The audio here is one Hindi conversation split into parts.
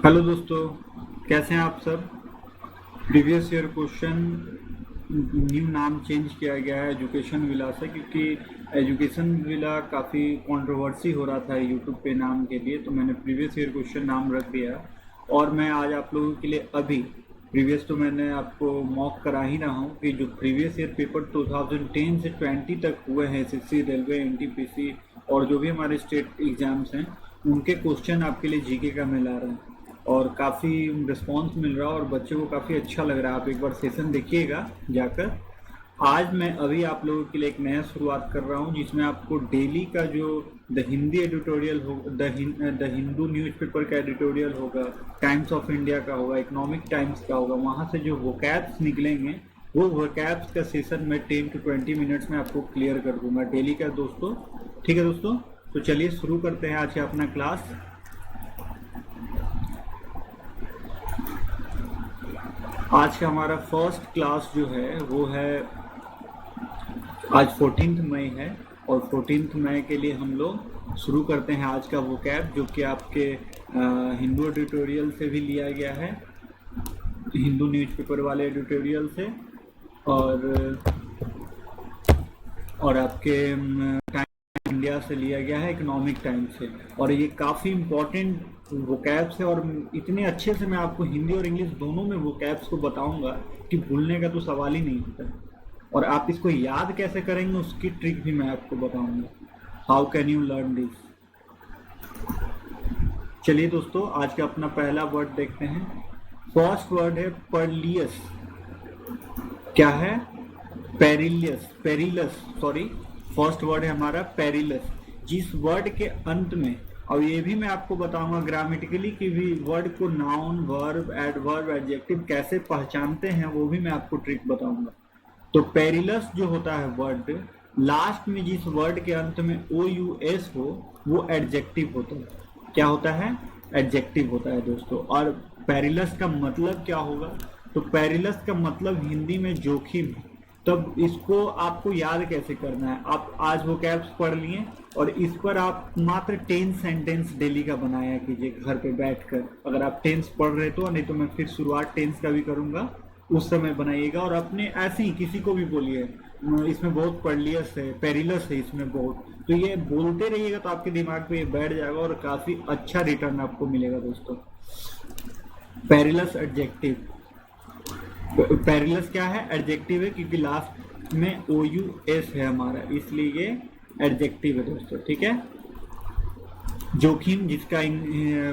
हेलो दोस्तों, कैसे हैं आप सब। प्रीवियस ईयर क्वेश्चन न्यू नाम चेंज किया गया है एजुकेशन विला से, क्योंकि एजुकेशन विला काफ़ी कंट्रोवर्सी हो रहा था यूट्यूब पे नाम के लिए, तो मैंने प्रीवियस ईयर क्वेश्चन नाम रख दिया। और मैं आज आप लोगों के लिए अभी प्रीवियस तो मैंने आपको मॉक करा ही रहा हूँ कि जो प्रीवियस ईयर पेपर 2010 से 20 तक हुए हैं एसएससी, रेलवे, एनटीपीसी और जो भी हमारे स्टेट एग्जाम्स हैं, उनके क्वेश्चन आपके लिए जीके का मैं ला रहा हूँ। और काफ़ी रिस्पांस मिल रहा है और बच्चों को काफ़ी अच्छा लग रहा है। आप एक बार सेशन देखिएगा जाकर। आज मैं अभी आप लोगों के लिए एक नया शुरुआत कर रहा हूं, जिसमें आपको डेली का जो द हिंदी एडिटोरियल हो, द हिंदू न्यूज़पेपर का एडिटोरियल होगा, टाइम्स ऑफ इंडिया का होगा, इकोनॉमिक टाइम्स का होगा, वहां से जो वोकैब्स निकलेंगे वो वोकैब्स का सेशन मैं 10 to 20 मिनट्स में आपको क्लियर कर दूंगा डेली का दोस्तों। ठीक है दोस्तों, तो चलिए शुरू करते हैं आज का अपना क्लास। आज का हमारा फर्स्ट क्लास जो है वो है, आज 14 मई है और 14 मई के लिए हम लोग शुरू करते हैं आज का वो कैब, जो कि आपके हिंदू एडिटोरियल से भी लिया गया है, हिंदू न्यूज़पेपर वाले एडिटोरियल से, और आपके टाइम इंडिया से लिया गया है, इकोनॉमिक टाइम से। और ये काफ़ी इम्पोर्टेंट वोकैब्स है और इतने अच्छे से मैं आपको हिंदी और इंग्लिश दोनों में वोकैब्स को बताऊंगा कि भूलने का तो सवाल ही नहीं होता। और आप इसको याद कैसे करेंगे उसकी ट्रिक भी मैं आपको बताऊंगा। How can you learn this. चलिए दोस्तों, आज का अपना पहला वर्ड देखते हैं। फर्स्ट वर्ड है परलियस। क्या है? Perilous, perilous, sorry. First word है हमारा पेरिलस, जिस वर्ड के अंत में, और ये भी मैं आपको बताऊंगा ग्रामेटिकली कि भी वर्ड को नाउन, वर्ब, एडवर्ब, एडजेक्टिव कैसे पहचानते हैं, वो भी मैं आपको ट्रिक बताऊंगा। तो पेरिलस जो होता है वर्ड, लास्ट में जिस वर्ड के अंत में ओ यू एस हो वो एडजेक्टिव होता है। क्या होता है? एडजेक्टिव होता है दोस्तों। और पेरिलस का मतलब क्या होगा? तो पेरिलस का मतलब हिंदी में जोखिम है। तब इसको आपको याद कैसे करना है? आप आज वो कैप्स पढ़ लिए और इस पर आप मात्र 10 सेंटेंस डेली का बनाया कीजिए घर पे बैठकर। अगर आप टेंस पढ़ रहे तो, नहीं तो मैं फिर शुरुआत टेंस का भी करूंगा, उस समय बनाइएगा। और अपने ऐसे ही किसी को भी बोलिए इसमें बहुत परलियस है, पेरिलस है इसमें बहुत, तो ये बोलते रहिएगा तो आपके दिमाग पे ये बैठ जाएगा और काफी अच्छा रिटर्न आपको मिलेगा दोस्तों। Perilous adjective. पेरिलस क्या है? एडजेक्टिव है, क्योंकि लास्ट में ओ यू एस है हमारा, इसलिए ये एडजेक्टिव है दोस्तों। ठीक है। जोखिम, जिसका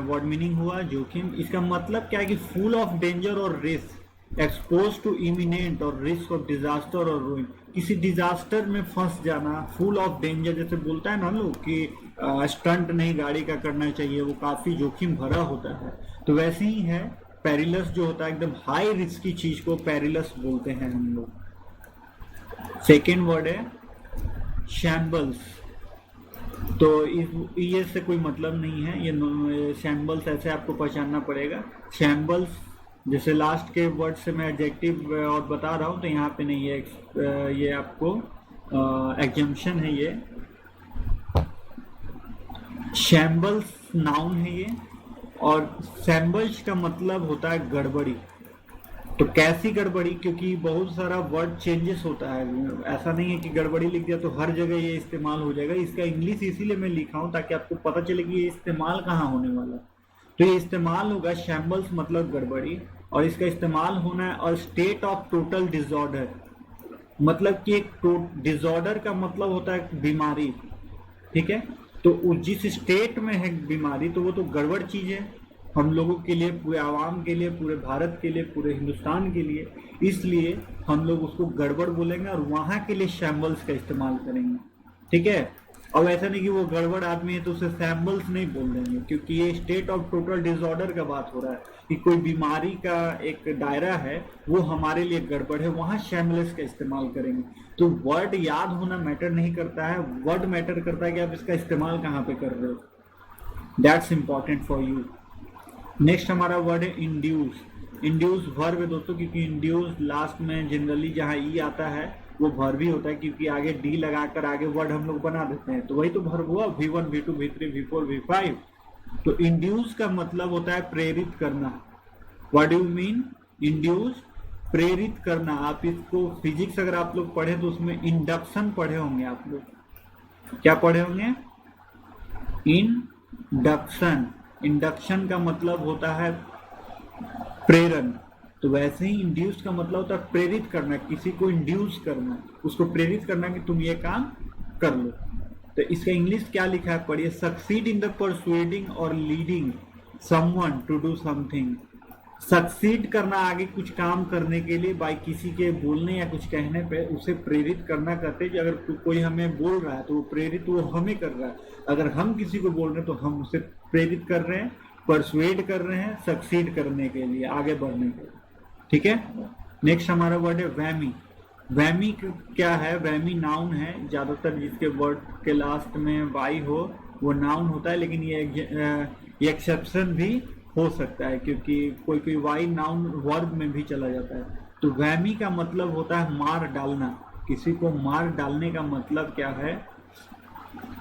वर्ड मीनिंग हुआ जोखिम, इसका मतलब क्या है कि फुल ऑफ डेंजर और रिस्क, एक्सपोज टू इमिनेंट और रिस्क ऑफ डिजास्टर और रूइन, किसी डिजास्टर में फंस जाना। फुल ऑफ डेंजर जैसे बोलता है ना लोग कि स्टंट नहीं गाड़ी का करना चाहिए, वो काफी जोखिम भरा होता है, तो वैसे ही है पेरिलस जो होता है, एकदम हाई रिस्क की चीज को पेरिलस बोलते हैं हम लोग। सेकेंड वर्ड है शैम्बल्स। तो ये से कोई मतलब नहीं है, ये शैम्बल्स ऐसे आपको पहचानना पड़ेगा। शैम्बल्स जैसे लास्ट के वर्ड से मैं एडजेक्टिव और बता रहा हूँ, तो यहाँ पे नहीं है, ये आपको एग्जम्पशन है। ये शैम्बल्स नाउन है ये, और शैम्बल्स का मतलब होता है गड़बड़ी। तो कैसी गड़बड़ी? क्योंकि बहुत सारा वर्ड चेंजेस होता है, ऐसा नहीं है कि गड़बड़ी लिख दिया तो हर जगह ये इस्तेमाल हो जाएगा। इसका इंग्लिश इसीलिए मैं लिखा हूं ताकि आपको पता चले कि ये इस्तेमाल कहाँ होने वाला है। तो ये इस्तेमाल होगा शैम्बल्स मतलब गड़बड़ी, और इसका इस्तेमाल होना है। और स्टेट ऑफ टोटल डिसऑर्डर, मतलब कि एक डिसऑर्डर का मतलब होता है बीमारी। ठीक है। तो जिस स्टेट में है बीमारी तो वो तो गड़बड़ चीज है हम लोगों के लिए, पूरे आवाम के लिए, पूरे भारत के लिए, पूरे हिंदुस्तान के लिए, इसलिए हम लोग उसको गड़बड़ बोलेंगे और वहां के लिए शैम्बल्स का इस्तेमाल करेंगे। ठीक है। अब ऐसा नहीं कि वो गड़बड़ आदमी है तो उसे शैम्बल्स नहीं बोल देंगे, क्योंकि ये स्टेट ऑफ टोटल डिसऑर्डर का बात हो रहा है कि कोई बीमारी का एक दायरा है, वो हमारे लिए गड़बड़ है, वहां शैम्बल्स का इस्तेमाल करेंगे। तो वर्ड याद होना मैटर नहीं करता है, वर्ड मैटर करता है कि आप इसका इस्तेमाल कहाँ पे कर रहे हो। That's important for you. Next हमारा वर्ड है इंड्यूस। इंड्यूस वर्ब है दोस्तों, क्योंकि इंड्यूस लास्ट में जनरली जहाँ ई आता है वो वर्ब ही होता है, क्योंकि आगे डी लगाकर आगे वर्ड हम लोग बना देते हैं, तो वही तो वर्ब हुआ। V1, V2, V3, V4, V5, तो इंड्यूस का मतलब होता है प्रेरित करना। What do you mean induce? प्रेरित करना। आप इसको फिजिक्स अगर आप लोग पढ़े तो उसमें इंडक्शन पढ़े होंगे आप लोग। क्या पढ़े होंगे? इंडक्शन। इंडक्शन का मतलब होता है प्रेरण। तो वैसे ही इंड्यूस का मतलब होता है प्रेरित करना, किसी को इंड्यूस करना, उसको प्रेरित करना कि तुम ये काम कर लो। तो इसका इंग्लिश क्या लिखा है पढ़िए। सक्सीड इन द परसुएडिंग और leading someone to do something. Succeed करना, आगे कुछ काम करने के लिए बाई किसी के बोलने या कुछ कहने पे उसे प्रेरित करना कहते हैं। कि अगर कोई हमें बोल रहा है तो वो प्रेरित वो हमें कर रहा है, अगर हम किसी को बोल रहे हैं तो हम उसे प्रेरित कर रहे हैं, परसुएड कर रहे हैं सक्सीड करने के लिए, आगे बढ़ने के लिए। ठीक है। नेक्स्ट हमारा वर्ड है वैमी। वैमी क्या है? वैमी नाउन है। ज्यादातर जिसके वर्ड के लास्ट में वाई हो वो नाउन होता है, लेकिन ये एक्सेप्शन भी हो सकता है क्योंकि कोई कोई वाई नाउन वर्ब में भी चला जाता है। तो वैमी का मतलब होता है मार डालना। किसी को मार डालने का मतलब क्या है?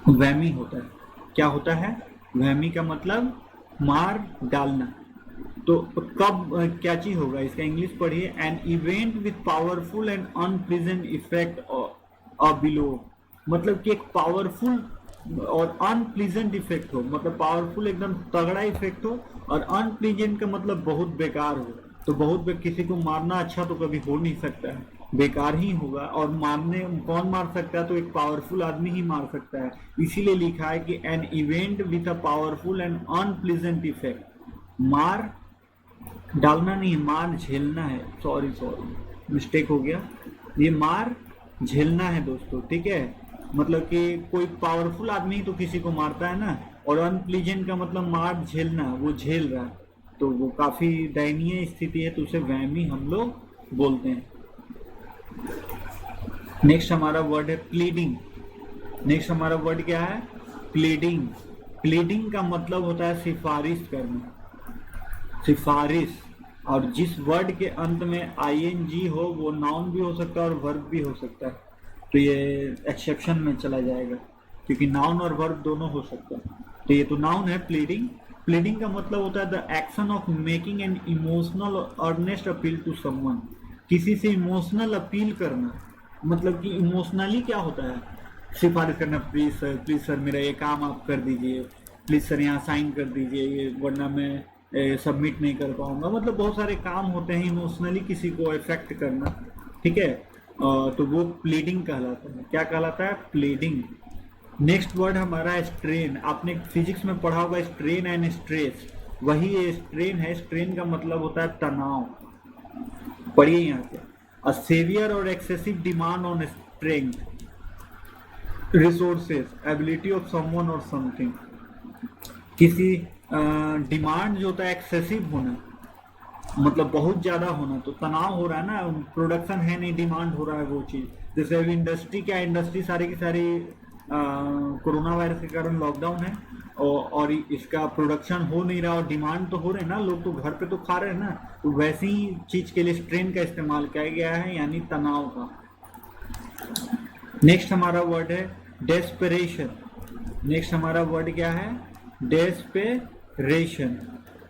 वैमी होता है। क्या होता है? वैमी का मतलब मार डालना। तो कब क्या चीज होगा? इसका इंग्लिश पढ़िए। An event with powerful and unpleasant effect below. मतलब कि एक पावरफुल और अनप्लीजेंट इफेक्ट हो। मतलब पावरफुल एकदम तगड़ा इफेक्ट हो और अनप्लीजेंट का मतलब बहुत बेकार हो। तो किसी को मारना अच्छा तो कभी हो नहीं सकता है, बेकार ही होगा। और मारने कौन मार सकता है? तो एक पावरफुल आदमी ही मार सकता है। इसीलिए लिखा है कि an event with a powerful and unpleasant effect. मार डालना नहीं, मार झेलना है। सॉरी मिस्टेक हो गया। ये मार झेलना है दोस्तों। ठीक है। मतलब कि कोई पावरफुल आदमी तो किसी को मारता है ना, और अनप्लीजेंट का मतलब मार झेलना, वो झेल रहा है तो वो काफी दयनीय स्थिति है, तो उसे वहमी हम लोग बोलते हैं। नेक्स्ट हमारा वर्ड है प्लीडिंग। नेक्स्ट हमारा वर्ड क्या है? प्लीडिंग। प्लीडिंग का मतलब होता है सिफारिश करना, सिफारिश। और जिस वर्ड के अंत में आईएनजी हो वो नाउन भी हो सकता है और वर्ब भी हो सकता है, तो ये एक्सेप्शन में चला जाएगा क्योंकि नाउन और वर्ब दोनों हो सकता है। तो ये तो नाउन है प्लीडिंग। प्लीडिंग का मतलब होता है the action of making an emotional और अर्नेस्ट अपील टू समवन। किसी से इमोशनल अपील करना। मतलब कि इमोशनली क्या होता है? सिफारिश करना, प्लीज सर मेरा ये काम आप कर दीजिए, प्लीज सर यहाँ साइन कर दीजिए वरना मैं सबमिट नहीं कर पाऊंगा। मतलब बहुत सारे काम होते हैं इमोशनली किसी को इफेक्ट करना। ठीक है। तो वो प्लीडिंग कहलाता है। क्या कहलाता है? प्लीडिंग। नेक्स्ट वर्ड हमारा है स्ट्रेन। आपने फिजिक्स में पढ़ा होगा स्ट्रेन एंड स्ट्रेस, वही ये स्ट्रेन है। स्ट्रेन का मतलब होता है तनाव। पढ़िए यहाँ से। अ सेवियर और excessive demand on strength, resources, ability of someone और समथिंग। किसी डिमांड जो होता है एक्सेसिव होना, मतलब बहुत ज्यादा होना, तो तनाव हो रहा है ना, प्रोडक्शन है नहीं, डिमांड हो रहा है वो चीज। जैसे अभी इंडस्ट्री, क्या इंडस्ट्री सारी की सारी कोरोना वायरस के कारण लॉकडाउन है और इसका प्रोडक्शन हो नहीं रहा और डिमांड तो हो रहे ना, लोग तो घर पे तो खा रहे हैं ना। तो वैसी ही चीज के लिए स्ट्रेन का इस्तेमाल किया गया है, यानी तनाव का। नेक्स्ट हमारा वर्ड है डेस्परेशन। नेक्स्ट हमारा वर्ड क्या है? डेस्परेशन।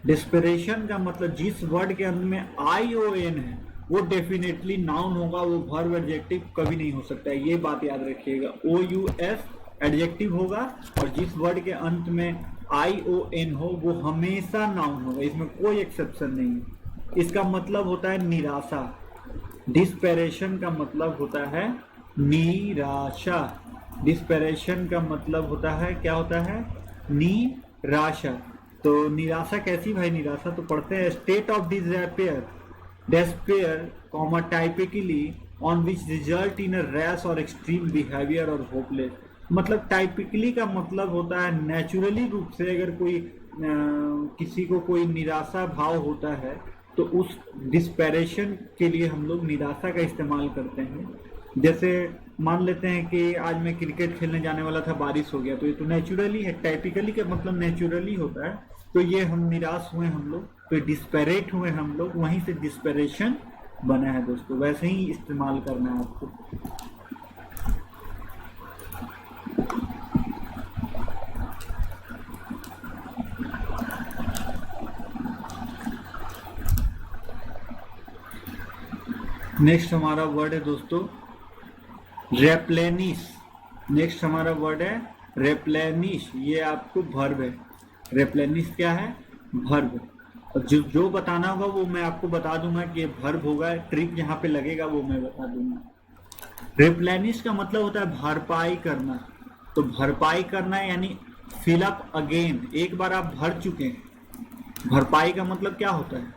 डेस्परेशन का मतलब जिस वर्ड के अंत में ION है वो डेफिनेटली नाउन होगा, वो वर्ब एडजेक्टिव कभी नहीं हो सकता है। ये बात याद रखिएगा। OUS एडजेक्टिव होगा और जिस वर्ड के अंत में ION हो वो हमेशा नाउन होगा, इसमें कोई एक्सेप्शन नहीं है। इसका मतलब होता है निराशा। डिस्पेरेशन का मतलब होता है निराशा। डिस्पेरेशन का मतलब होता है, क्या होता है? निराशा। तो निराशा कैसी भाई? निराशा तो पढ़ते हैं state of despair, despair, typically on which result in a rash or extreme behavior or hopeless। मतलब टाइपिकली का मतलब होता है नेचुरली रूप से अगर कोई किसी को कोई निराशा भाव होता है तो उस डिस्पेरेशन के लिए हम लोग निराशा का इस्तेमाल करते हैं। जैसे मान लेते हैं कि आज मैं क्रिकेट खेलने जाने वाला था, बारिश हो गया, तो ये तो नेचुरली है। टाइपिकली का मतलब नेचुरली होता है, तो ये हम निराश हुए हम लोग, तो डिस्पेरेट हुए हम लोग, वहीं से डिस्पेरेशन बना है दोस्तों। वैसे ही इस्तेमाल करना है आपको। नेक्स्ट हमारा वर्ड है दोस्तों रेप्लेनिश। नेक्स्ट हमारा वर्ड है रेप्लेनिश, ये आपको वर्ब है। रेप्लेनिश क्या है? वर्ब। और जो जो बताना होगा वो मैं आपको बता दूंगा कि ये वर्ब होगा, ट्रिक यहाँ पे लगेगा वो मैं बता दूंगा। रिप्लेनिश का मतलब होता है भरपाई करना। तो भरपाई करना यानी फिल अप अगेन, एक बार आप भर चुके हैं। भरपाई का मतलब क्या होता है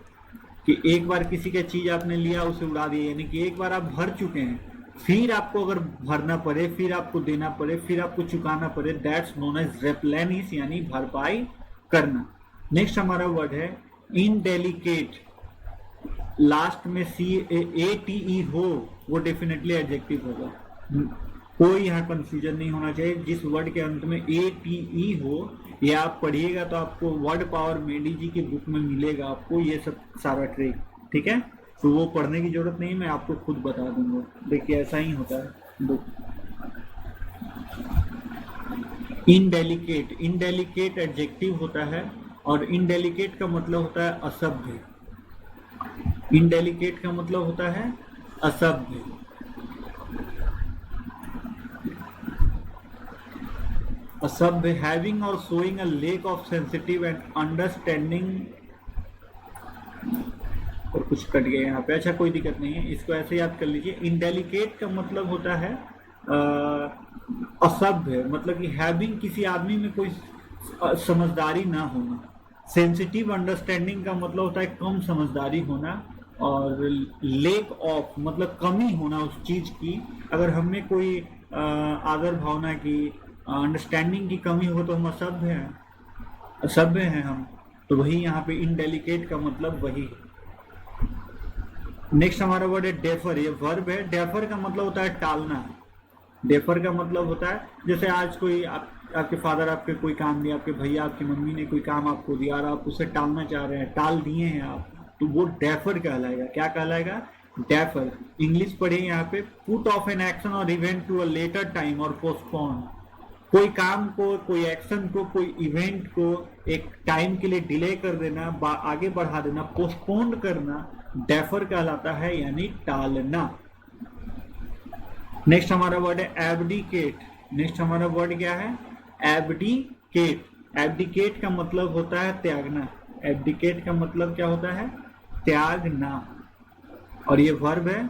कि एक बार किसी का चीज आपने लिया उसे उड़ा दिया, यानी कि एक बार आप भर चुके हैं, फिर आपको अगर भरना पड़े, फिर आपको देना पड़े, फिर आपको चुकाना पड़े, दैट्स नोन एज रेप्लेनिश यानी भरपाई करना। नेक्स्ट हमारा वर्ड है इनडेलिकेट। लास्ट में सी ए टी ई हो वो डेफिनेटली एडजेक्टिव होगा, कोई यहाँ कंफ्यूजन नहीं होना चाहिए। जिस वर्ड के अंत में ए टी ई हो ये आप पढ़िएगा तो आपको वर्ड पावर मेडी जी की बुक में मिलेगा आपको ये सब सारा ट्रिक, ठीक है। तो वो पढ़ने की जरूरत नहीं, मैं आपको खुद बता दूंगा। देखिए ऐसा ही होता है बुक। इनडेलिकेट, इनडेलिकेट एडजेक्टिव होता है और इनडेलिकेट का मतलब होता है असभ्य। इनडेलिकेट का मतलब होता है असभ्य। असभ्य हैविंग और showing a lake of sensitive and understanding. और कुछ कट गया यहाँ पे, अच्छा कोई दिक्कत नहीं है, इसको ऐसे याद कर लीजिए। इनडेलिकेट का मतलब होता है असभ्य, मतलब कि हैविंग किसी आदमी में कोई समझदारी ना होना। सेंसिटिव अंडरस्टैंडिंग का मतलब होता है कम समझदारी होना। और लेक ऑफ मतलब कमी होना उस चीज की। अगर हमें कोई आदर भावना की, अंडरस्टैंडिंग की कमी हो तो हम असभ्य हैं, असभ्य हैं हम। तो वही यहाँ पे इनडेलिकेट का मतलब वही है। नेक्स्ट हमारा वर्ड है डेफर, ये वर्ब है। डेफर का मतलब होता है टालना। डेफर का मतलब होता है जैसे आज कोई आपके फादर आपके कोई काम दिया, आपके भैया आपकी मम्मी ने कोई काम आपको दिया और आप उसे टालना चाह रहे हैं, टाल दिए हैं आप, तो वो डेफर कहलाएगा। क्या कहलाएगा? डेफर। इंग्लिश पढ़िए यहाँ पे, पुट ऑफ एन एक्शन और event to a later time और पोस्टपोन। कोई काम को, कोई एक्शन को, कोई इवेंट को एक टाइम के लिए डिले कर देना, आगे बढ़ा देना, पोस्टपोन करना, डेफर कहलाता है यानी टालना। नेक्स्ट हमारा वर्ड है एब्डिकेट। नेक्स्ट हमारा वर्ड क्या है? एब्डिकेट। एब्डिकेट का मतलब होता है त्यागना। एब्डिकेट का मतलब क्या होता है? त्यागना। और ये वर्ब है।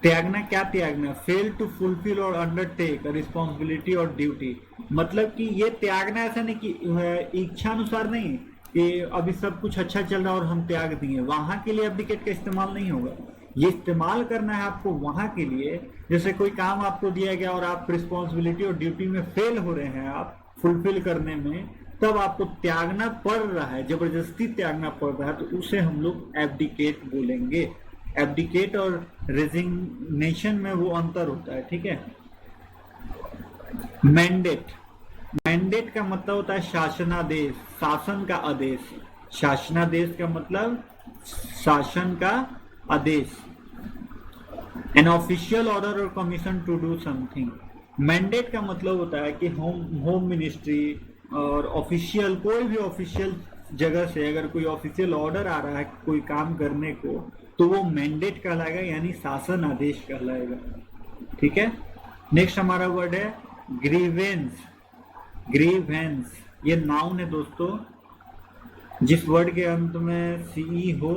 त्यागना, क्या त्यागना? फेल टू फुलफिल और अंडरटेक रिस्पॉन्सिबिलिटी और ड्यूटी। मतलब कि ये त्यागना ऐसा नहीं कि इच्छा अनुसार नहीं कि अभी सब कुछ अच्छा चल रहा और हम त्याग दिए, वहां के लिए एब्डिकेट का इस्तेमाल नहीं होगा। ये इस्तेमाल करना है आपको वहां के लिए जैसे कोई काम आपको दिया गया और आप रिस्पॉन्सिबिलिटी और ड्यूटी में फेल हो रहे हैं, आप फुलफिल करने में, तब आपको त्यागना पड़ रहा है, जबरदस्ती त्यागना पड़ रहा है, तो उसे हम लोग एब्डिकेट बोलेंगे। एब्डिकेट और रेजिग्नेशन में वो अंतर होता है, ठीक है। मैंडेट। मैंडेट का मतलब होता है शासनादेश, शासन का आदेश। शासनादेश का मतलब शासन का आदेश। एन ऑफिशियल ऑर्डर और commission to do something. Mandate का मतलब होता है कि होम मिनिस्ट्री और ऑफिशियल, कोई भी ऑफिशियल जगह से अगर कोई ऑफिशियल ऑर्डर आ रहा है कोई काम करने को, तो वो मैंडेट कहलाएगा यानी शासन आदेश कहलाएगा, ठीक है। नेक्स्ट हमारा वर्ड है ग्रीवेंस। ग्रीवेंस ये नाउन है दोस्तों, जिस वर्ड के अंत में सीई हो,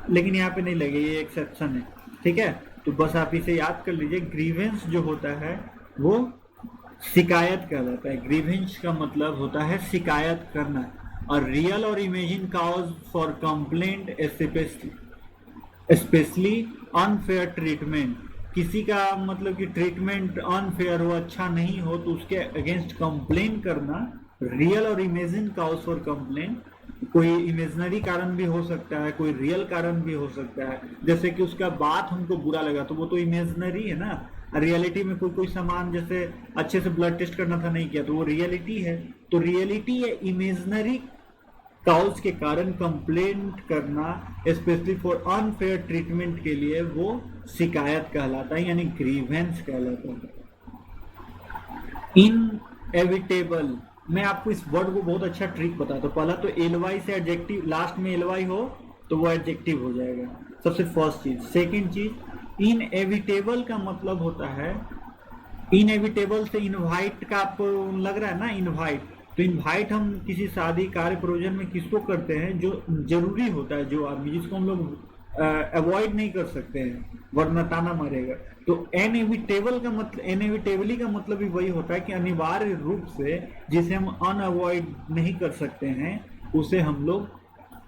लेकिन यहाँ पे नहीं लगे, ये एक्सेप्शन है, ठीक है। तो बस आप इसे याद कर लीजिए। ग्रीवेंस जो होता है वो शिकायत कहलाता है। ग्रीवेंस का मतलब होता है शिकायत करना। और रियल और imagine cause for complaint, specially unfair treatment. किसी का मतलब कि ट्रीटमेंट अनफेयर हो, अच्छा नहीं हो, तो उसके अगेंस्ट कंप्लेन करना। रियल और इमेजिन कॉज फॉर कंप्लेंट, कोई इमेजिनरी कारण भी हो सकता है, कोई रियल कारण भी हो सकता है। जैसे कि उसका बात हमको बुरा लगा तो वो तो इमेजिनरी है ना। रियलिटी में कोई सामान जैसे अच्छे से ब्लड टेस्ट करना था, नहीं किया, तो वो रियलिटी है। तो रियलिटी या इमेजिनरी कॉज के कारण कंप्लेंट करना, स्पेशली फॉर अनफेयर ट्रीटमेंट के लिए, वो शिकायत कहलाता है यानी ग्रीवेंस कहलाता है। इनएविटेबल, मैं आपको इस वर्ड को बहुत अच्छा ट्रिक बताता हूँ। पहला तो एलवाई से एडजेक्टिव लास्ट में एलवाई हो तो वो एडजेक्टिव हो जाएगा, सबसे फर्स्ट चीज। सेकंड चीज, इनएविटेबल का मतलब होता है, इनएविटेबल से इनवाइट का आपको लग रहा है ना, इनवाइट, तो इनवाइट हम किसी शादी कार्य प्रयोजन में किसको करते हैं, जो जरूरी होता है, जो आदमी जिसको हम लोग अवॉइड नहीं कर सकते हैं वरना ताना मारेगा। तो इनएविटेबल का मतलब, इनएविटेबली का मतलब भी वही होता है कि अनिवार्य रूप से जिसे हम अनअवॉइड नहीं कर सकते हैं उसे हम लोग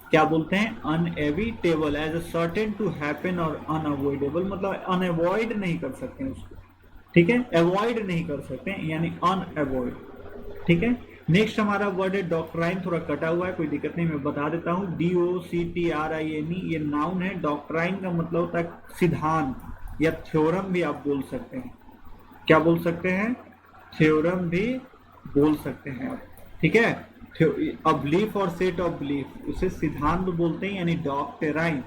क्या बोलते हैं, inevitable, as a certain to happen, और अनअवॉइडेबल मतलब अनअवॉइड नहीं कर सकते हैं उसको, ठीक है, अवॉइड नहीं कर सकते हैं यानी अनअवॉइड, ठीक है। नेक्स्ट हमारा वर्ड है डॉक्ट्राइन, थोड़ा कटा हुआ है, कोई दिक्कत नहीं, मैं बता देता हूँ। DOCTRINE, ये नाउन है। डॉक्ट्राइन का मतलब होता है सिद्धांत या थ्योरम भी आप बोल सकते हैं। क्या बोल सकते हैं, थ्योरम भी बोल सकते हैं आप, ठीक है। अ बिलीफ और सेट ऑफ बिलीफ, उसे सिद्धांत बोलते हैं यानी डॉक्ट्राइन।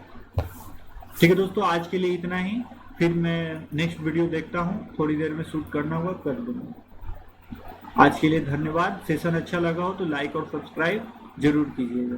ठीक है दोस्तों, आज के लिए इतना ही, फिर मैं नेक्स्ट वीडियो देखता हूँ, थोड़ी देर में शूट करना होगा कर दूंगा। आज के लिए धन्यवाद। सेशन अच्छा लगा हो तो लाइक और सब्सक्राइब जरूर कीजिएगा।